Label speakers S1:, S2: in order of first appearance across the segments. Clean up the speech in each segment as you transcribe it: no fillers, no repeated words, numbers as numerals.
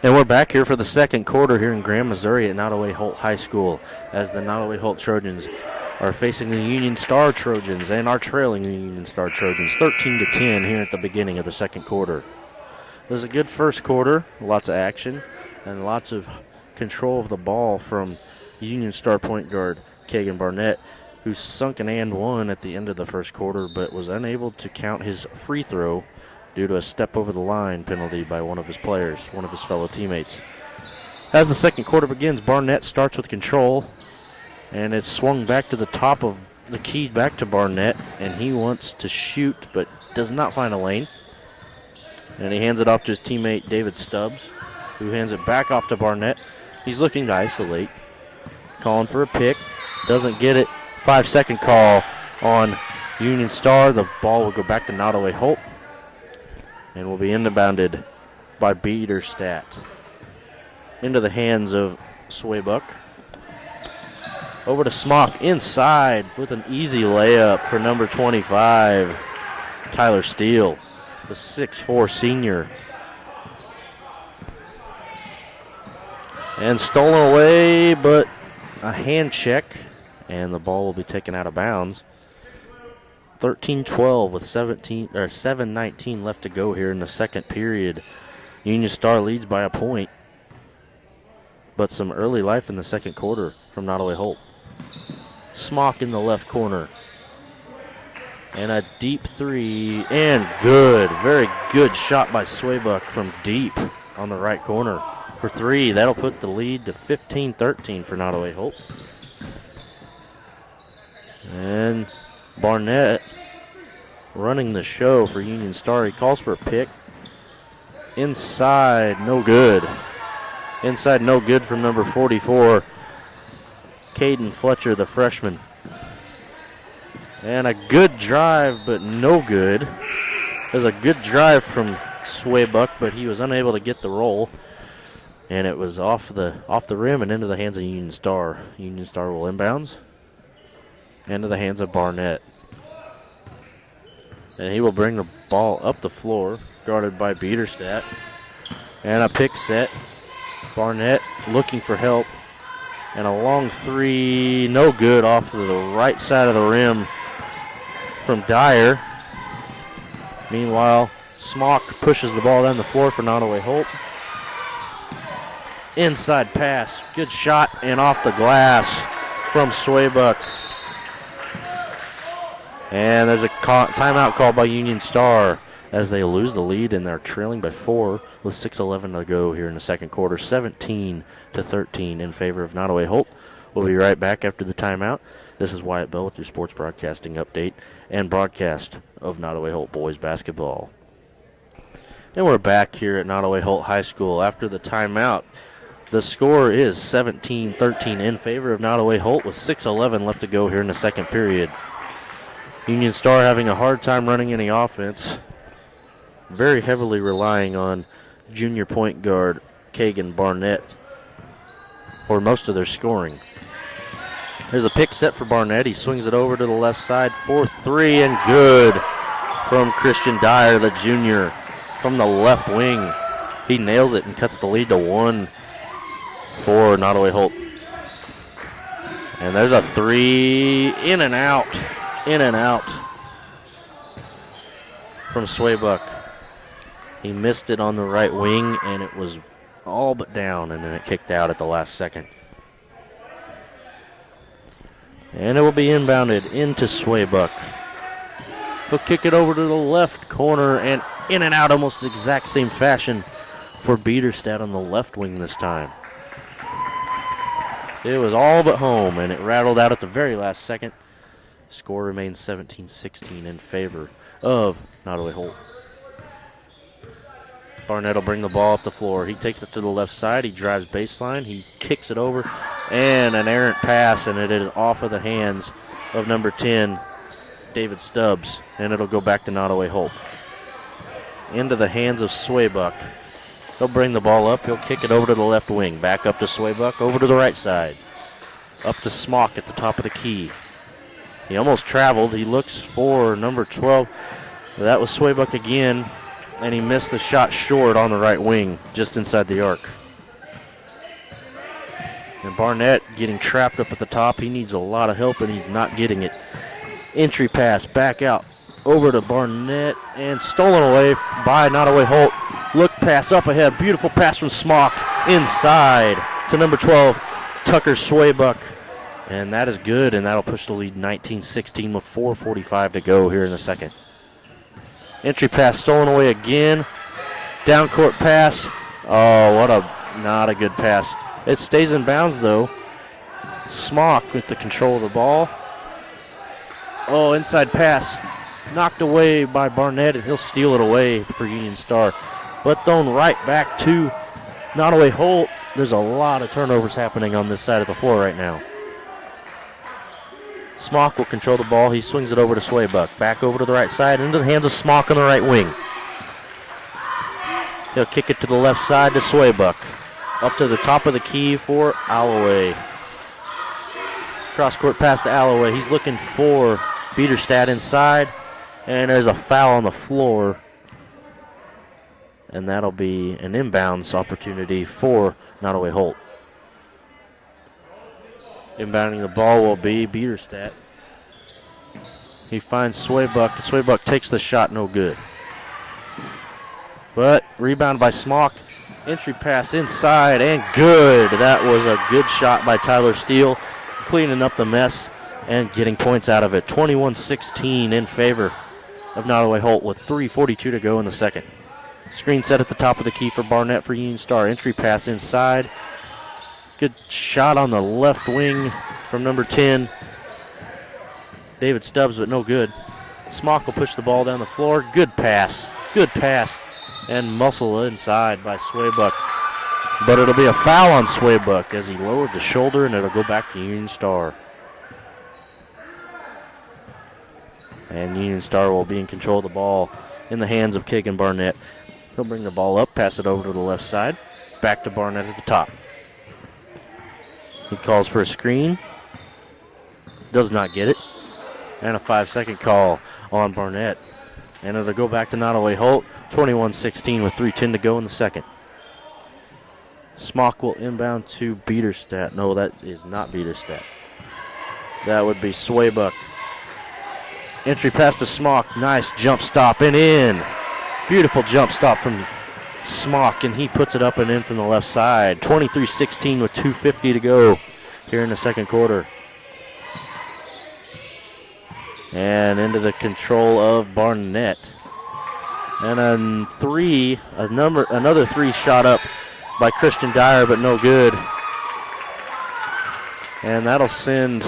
S1: And we're back here for the second quarter here in Graham, Missouri at Nodaway Holt High School as the Nodaway Holt Trojans are facing the Union Star Trojans and are trailing the Union Star Trojans 13-10 here at the beginning of the second quarter. It was a good first quarter, lots of action, and lots of control of the ball from Union Star point guard Kagan Barnett, who sunk an and one at the end of the first quarter but was unable to count his free throw due to a step over the line penalty by one of his players, one of his fellow teammates. As the second quarter begins, Barnett starts with control, and it's swung back to the top of the key back to Barnett, and he wants to shoot but does not find a lane. And he hands it off to his teammate David Stubbs, who hands it back off to Barnett. He's looking to isolate, calling for a pick, doesn't get it. 5-second call on Union Star. The ball will go back to Nodaway Holt and will be inbounded by Biederstadt into the hands of Swaybuck. Over to Smock inside with an easy layup for number 25, Tyler Steele, the 6'4 senior. And stolen away, but a hand check, and the ball will be taken out of bounds. 13-12 with 7:19 left to go here in the second period. Union Star leads by a point, but some early life in the second quarter from Nodaway Holt. Smock in the left corner. And a deep three, and good. Very good shot by Swaybuck from deep on the right corner for three. That'll put the lead to 15-13 for Nodaway Holt. And Barnett running the show for Union Star. He calls for a pick. Inside, no good. Inside, no good from number 44, Caden Fletcher, the freshman. And a good drive, but no good. There's a good drive from Swaybuck, but he was unable to get the roll. And it was off the rim and into the hands of Union Star. Union Star will inbounds. Into the hands of Barnett. And he will bring the ball up the floor, guarded by Biederstadt. And a pick set. Barnett looking for help. And a long three, no good, off to the right side of the rim from Dyer. Meanwhile, Smock pushes the ball down the floor for Nodaway Holt. Inside pass, good shot, and off the glass from Swaybuck. And there's a timeout called by Union Star as they lose the lead, and they're trailing by 4 with 6:11 to go here in the second quarter. 17-13 in favor of Nodaway Holt. We'll be right back after the timeout. This is Wyatt Bell with your sports broadcasting update and broadcast of Nodaway Holt boys basketball. And we're back here at Nodaway Holt High School after the timeout. The score is 17-13 in favor of Nodaway Holt with 6:11 left to go here in the second period. Union Star having a hard time running any offense, very heavily relying on junior point guard Kagan Barnett for most of their scoring. There's a pick set for Barnett. He swings it over to the left side for three, and good from Christian Dyer, the junior, from the left wing. He nails it and cuts the lead to 1 for Nodaway Holt. And there's a three, in and out from Swaybuck. He missed it on the right wing, and it was all but down, and then it kicked out at the last second. And it will be inbounded into Swaybuck. He'll kick it over to the left corner, and in and out almost the exact same fashion for Biederstadt on the left wing this time. It was all but home, and it rattled out at the very last second. Score remains 17-16 in favor of Nodaway Holt. Barnett will bring the ball up the floor. He takes it to the left side. He drives baseline. He kicks it over, and an errant pass, and it is off of the hands of number 10, David Stubbs, and it'll go back to Nodaway Holt. Into the hands of Swaybuck. He'll bring the ball up. He'll kick it over to the left wing. Back up to Swaybuck, over to the right side. Up to Smock at the top of the key. He almost traveled. He looks for number 12. That was Swaybuck again. and he missed the shot short on the right wing, just inside the arc. And Barnett getting trapped up at the top. He needs a lot of help, and he's not getting it. Entry pass back out over to Barnett, and stolen away by Nodaway Holt. Look pass up ahead. Beautiful pass from Smock inside to number 12, Tucker Swaybuck. And that is good, and that'll push the lead 19-16 with 4:45 to go here in the second. Entry pass stolen away again. Down court pass. Oh, not a good pass. It stays in bounds, though. Smock with the control of the ball. Oh, inside pass. Knocked away by Barnett, and he'll steal it away for Union Star. But thrown right back to Nodaway Holt. There's a lot of turnovers happening on this side of the floor right now. Smock will control the ball. He swings it over to Swaybuck. Back over to the right side, into the hands of Smock on the right wing. He'll kick it to the left side to Swaybuck. Up to the top of the key for Alloway. Cross-court pass to Alloway. He's looking for Biederstadt inside, and there's a foul on the floor. And that'll be an inbounds opportunity for Nodaway Holt. Inbounding the ball will be Biederstadt. He finds Swaybuck. Swaybuck takes the shot, no good. But rebound by Smock. Entry pass inside and good. That was a good shot by Tyler Steele, cleaning up the mess and getting points out of it. 21-16 in favor of Nodaway Holt with 3:42 to go in the second. Screen set at the top of the key for Barnett for Union Star. Entry pass inside. Good shot on the left wing from number 10, David Stubbs, but no good. Smock will push the ball down the floor. Good pass. And muscle inside by Swaybuck. But it'll be a foul on Swaybuck as he lowered the shoulder, and it'll go back to Union Star. And Union Star will be in control of the ball in the hands of Kagan Barnett. He'll bring the ball up, pass it over to the left side. Back to Barnett at the top. He calls for a screen. Does not get it. And a 5-second call on Barnett. And it'll go back to Nodaway Holt. 21-16 with 3:10 to go in the second. Smock will inbound to Biederstadt. No, that is not Biederstadt. That would be Swaybuck. Entry pass to Smock. Nice jump stop and in. Beautiful jump stop from Smock, and he puts it up and in from the left side. 23-16 with 2:50 to go here in the second quarter. And into the control of Barnett. And another three shot up by Christian Dyer, but no good. And that'll send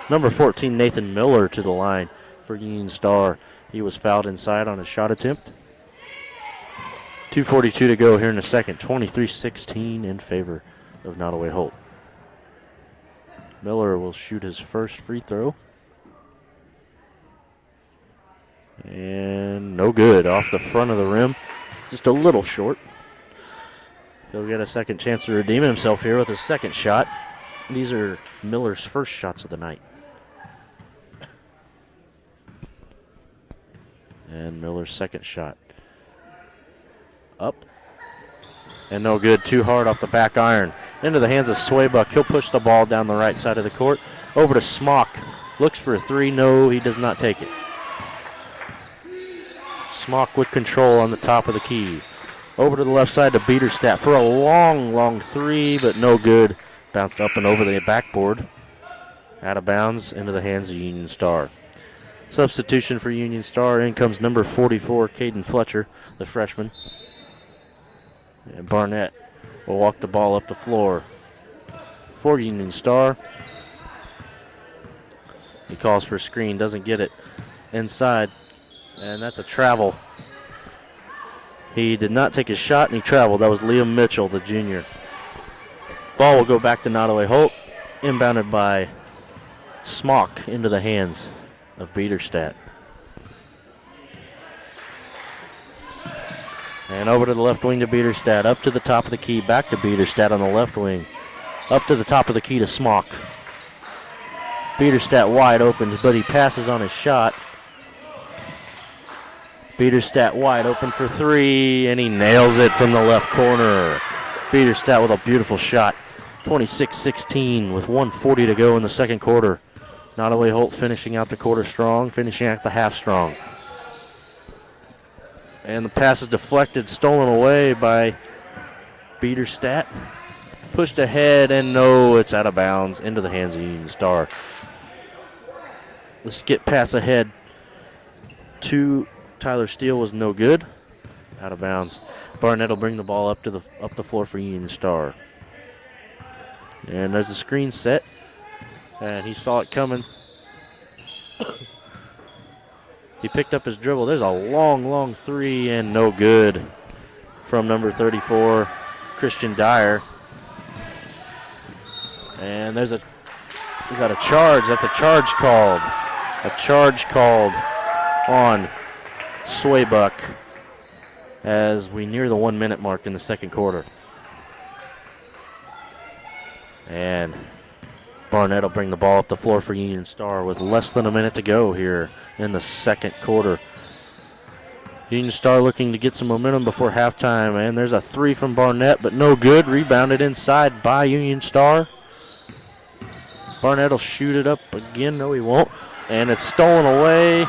S1: number 14, Nathan Miller, to the line for Union Star. He was fouled inside on a shot attempt. 2:42 to go here in the second. 23-16 in favor of Nodaway Holt. Miller will shoot his first free throw. And no good. Off the front of the rim. Just a little short. He'll get a second chance to redeem himself here with his second shot. These are Miller's first shots of the night. And Miller's second shot. Up. And no good. Too hard off the back iron. Into the hands of Swaybuck. He'll push the ball down the right side of the court. Over to Smock. Looks for a three. No, he does not take it. Smock with control on the top of the key. Over to the left side to Biederstadt for a long three, but no good. Bounced up and over the backboard. Out of bounds into the hands of Union Star. Substitution for Union Star. In comes number 44, Caden Fletcher, the freshman. And Barnett will walk the ball up the floor for Union Star. He calls for a screen, doesn't get it. Inside, and that's a travel. He did not take his shot, and he traveled. That was Liam Mitchell, the junior. Ball will go back to Nodaway Holt, inbounded by Smock into the hands of Biederstadt. And over to the left wing to Biederstadt, up to the top of the key, back to Biederstadt on the left wing. Up to the top of the key to Smock. Biederstadt wide open, but he passes on his shot. Biederstadt wide open for three, and he nails it from the left corner. Biederstadt with a beautiful shot. 26-16 with 1:40 to go in the second quarter. Nodaway Holt finishing out the quarter strong, finishing out the half strong. And the pass is deflected, stolen away by Biederstadt. Pushed ahead, and no, it's out of bounds into the hands of Union Star. The skip pass ahead to Tyler Steele was no good. Out of bounds. Barnett will bring the ball up the floor for Union Star. And there's a screen set. And he saw it coming. He picked up his dribble. There's a long three and no good from number 34, Christian Dyer. And is that a charge? That's a charge called. A charge called on Swaybuck as we near the 1 minute mark in the second quarter. And Barnett will bring the ball up the floor for Union Star with less than a minute to go here in the second quarter. Union Star looking to get some momentum before halftime, and there's a three from Barnett, but no good. Rebounded inside by Union Star. Barnett will shoot it up again. No, he won't. And it's stolen away.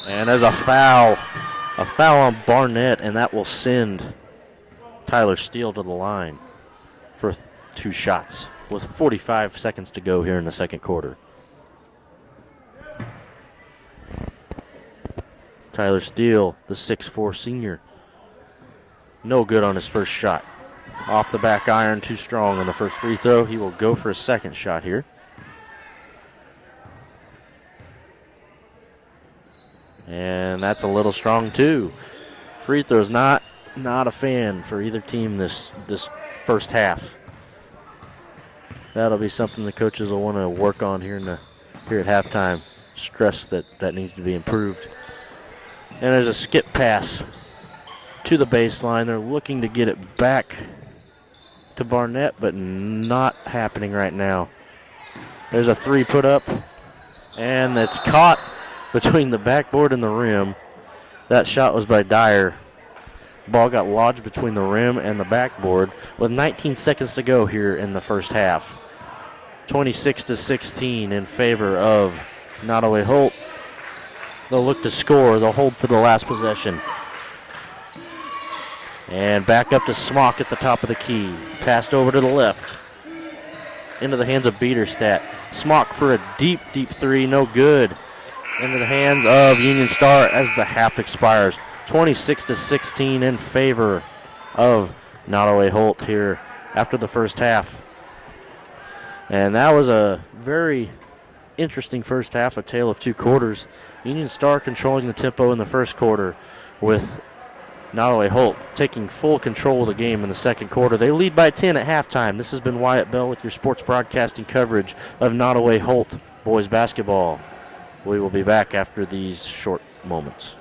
S1: And there's a foul. A foul on Barnett, and that will send Tyler Steele to the line for two shots with 45 seconds to go here in the second quarter. Tyler Steele, the 6'4" senior. No good on his first shot. Off the back iron, too strong on the first free throw. He will go for a second shot here. And that's a little strong too. Free throws not a fan for either team this first half. That'll be something the coaches will want to work on here at halftime. Stress that needs to be improved. And there's a skip pass to the baseline. They're looking to get it back to Barnett, but not happening right now. There's a three put up, and it's caught between the backboard and the rim. That shot was by Dyer. Ball got lodged between the rim and the backboard with 19 seconds to go here in the first half. 26-16 in favor of Nodaway Holt. They'll look to score. They'll hold for the last possession. And back up to Smock at the top of the key. Passed over to the left. Into the hands of Biederstadt. Smock for a deep three. No good. Into the hands of Union Star as the half expires. 26-16 in favor of Nodaway Holt here after the first half. And that was a very interesting first half, a tale of two quarters. Union Star controlling the tempo in the first quarter with Nodaway Holt taking full control of the game in the second quarter. They lead by 10 at halftime. This has been Wyatt Bell with your sports broadcasting coverage of Nodaway Holt boys basketball. We will be back after these short moments.